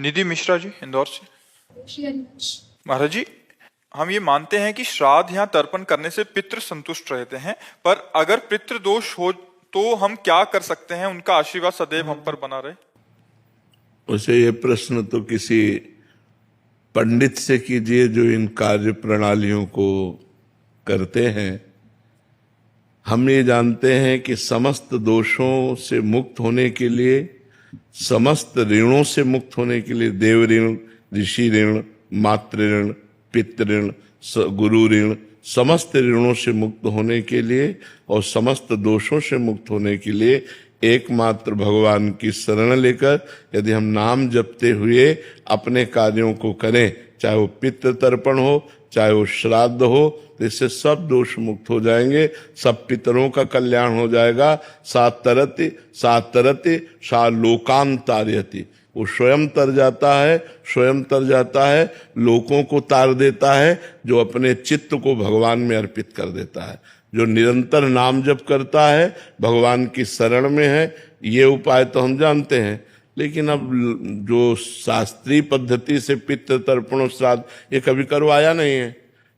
निधि मिश्रा जी, इंदौर से। महाराज जी, हम ये मानते हैं कि श्राद्ध या तर्पण करने से पितृ संतुष्ट रहते हैं, पर अगर पितृ दोष हो तो हम क्या कर सकते हैं उनका आशीर्वाद सदैव हम पर बना रहे? उसे ये प्रश्न तो किसी पंडित से कीजिए जो इन कार्य प्रणालियों को करते हैं। हम ये जानते हैं कि समस्त दोषों से मुक्त होने के लिए, समस्त ऋणों से मुक्त होने के लिए, देव ऋण, ऋषि ऋण, मातृ ऋण, पितृ ऋण, गुरु ऋण, समस्त ऋणों से मुक्त होने के लिए और समस्त दोषों से मुक्त होने के लिए एकमात्र भगवान की शरण लेकर यदि हम नाम जपते हुए अपने कार्यों को करें, चाहे वो पितृ तर्पण हो, चाहे वो श्राद्ध हो, तो इससे सब दोष मुक्त हो जाएंगे, सब पितरों का कल्याण हो जाएगा। सात तरति सा लोकान तारयति, वो स्वयं तर जाता है, लोगों को तार देता है, जो अपने चित्त को भगवान में अर्पित कर देता है, जो निरंतर नाम जप करता है, भगवान की शरण में है। ये उपाय तो हम जानते हैं, लेकिन अब जो शास्त्रीय पद्धति से पितृ तर्पण श्राद्ध ये कभी करवाया नहीं है,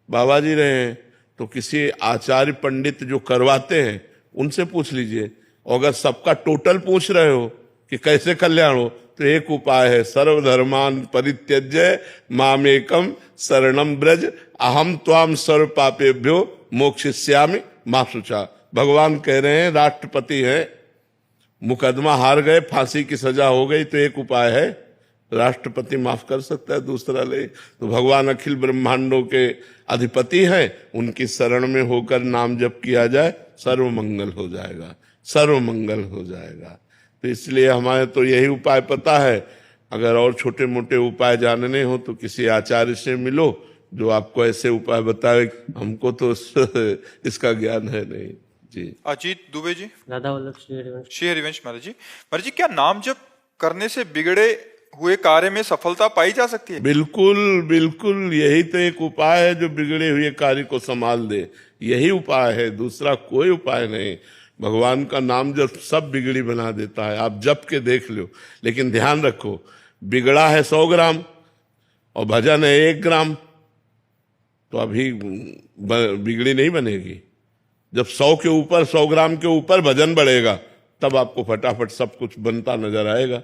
बाबा जी रहे हैं, तो किसी आचार्य पंडित जो करवाते हैं उनसे पूछ लीजिए। अगर सबका टोटल पूछ रहे हो कि कैसे कल्याण हो, तो एक उपाय है, सर्वधर्मान परित्यज्य मामेकम शरणम ब्रज अहम त्वाम सर्व पापेभ्यो मोक्षयिष्यामि मा शुचा। भगवान कह रहे हैं, राष्ट्रपति हैं, मुकदमा हार गए, फांसी की सजा हो गई, तो एक उपाय है, राष्ट्रपति माफ कर सकता है, दूसरा ले। तो भगवान अखिल ब्रह्मांडों के अधिपति हैं, उनकी शरण में होकर नाम जप किया जाए, सर्व मंगल हो जाएगा, सर्व मंगल हो जाएगा। तो इसलिए हमारे तो यही उपाय पता है। अगर और छोटे मोटे उपाय जानने हो तो किसी आचार्य से मिलो जो आपको ऐसे उपाय बताए, हमको तो इसका ज्ञान है नहीं जी। अजीत दुबे जी, दादा वल्लभ श्री हरिवंश। महाराज जी, क्या नाम जप करने से बिगड़े हुए कार्य में सफलता पाई जा सकती है? बिल्कुल बिल्कुल, यही तो एक उपाय है जो बिगड़े हुए कार्य को संभाल दे, यही उपाय है, दूसरा कोई उपाय नहीं। भगवान का नाम जब सब बिगड़ी बना देता है, आप जप के देख लो। लेकिन ध्यान रखो, बिगड़ा है 100 ग्राम और भजन है 1 ग्राम, तो अभी बिगड़ी नहीं बनेगी। जब 100 के ऊपर, 100 ग्राम के ऊपर भजन बढ़ेगा, तब आपको फटाफट सब कुछ बनता नजर आएगा।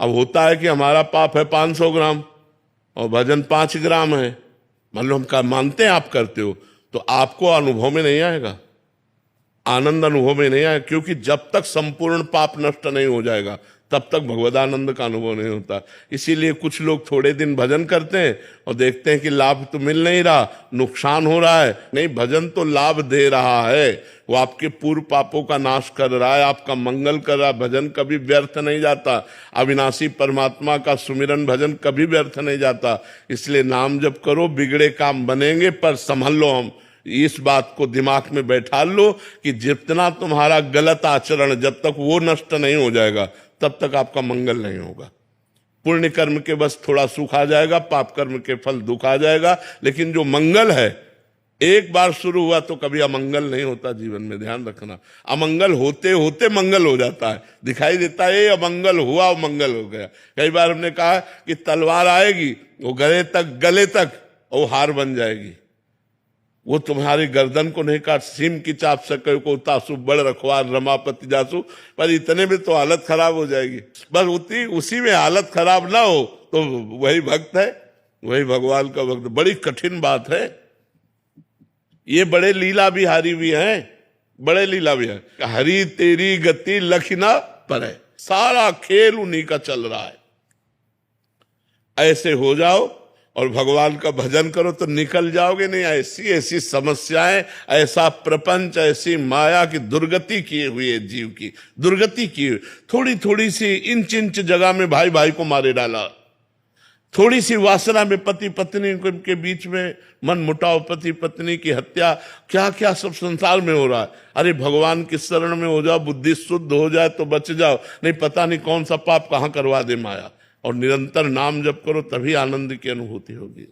अब होता है कि हमारा पाप है 500 ग्राम और भजन 5 ग्राम है, मान लो हम मानते हैं आप करते हो, तो आपको अनुभव में नहीं आएगा, आनंद अनुभव में नहीं आएगा, क्योंकि जब तक संपूर्ण पाप नष्ट नहीं हो जाएगा तब तक भगवदानंद का अनुभव नहीं होता। इसीलिए कुछ लोग थोड़े दिन भजन करते हैं और देखते हैं कि लाभ तो मिल नहीं रहा, नुकसान हो रहा है। नहीं, भजन तो लाभ दे रहा है, वो आपके पूर्व पापों का नाश कर रहा है, आपका मंगल कर रहा है। भजन कभी व्यर्थ नहीं जाता, अविनाशी परमात्मा का सुमिरन भजन कभी व्यर्थ नहीं जाता। इसलिए नाम जप करो, बिगड़े काम बनेंगे, पर संभल लो। हम इस बात को दिमाग में बैठा लो कि जितना तुम्हारा गलत आचरण, जब तक वो नष्ट नहीं हो जाएगा तब तक आपका मंगल नहीं होगा। पुण्य कर्म के बस थोड़ा सुख आ जाएगा, पाप कर्म के फल दुख आ जाएगा, लेकिन जो मंगल है एक बार शुरू हुआ तो कभी अमंगल नहीं होता जीवन में। ध्यान रखना, अमंगल होते होते मंगल हो जाता है, दिखाई देता है ये अमंगल हुआ और मंगल हो गया। कई बार हमने कहा कि तलवार आएगी, वो गले तक वो हार बन जाएगी, वो तुम्हारी गर्दन को नहीं काट, सीम की चाप सके को तासु बड़ रखवार रमापति जासु, पर इतने में तो हालत खराब हो जाएगी। बस उसी में हालत खराब ना हो तो वही भक्त है, वही भगवान का भक्त। बड़ी कठिन बात है ये, बड़े लीला बिहारी भी हैं, बड़े लीला भी है। हरी तेरी गति लखना पर है, सारा खेल उन्हीं का चल रहा है। ऐसे हो जाओ और भगवान का भजन करो तो निकल जाओगे नहीं। ऐसी ऐसी समस्याएं, ऐसा प्रपंच, ऐसी माया की दुर्गति किए हुई है, जीव की दुर्गति की हुई। थोड़ी थोड़ी सी इंच इंच जगह में भाई भाई को मारे डाला, थोड़ी सी वासना में पति पत्नी के बीच में मन मुटाव, पति पत्नी की हत्या, क्या क्या सब संसार में हो रहा है। अरे भगवान की शरण में हो जाओ, बुद्धि शुद्ध हो जाए तो बच जाओ, नहीं पता नहीं कौन सा पाप कहां करवा दे माया। और निरंतर नाम जप करो, तभी आनंद की अनुभूति होगी।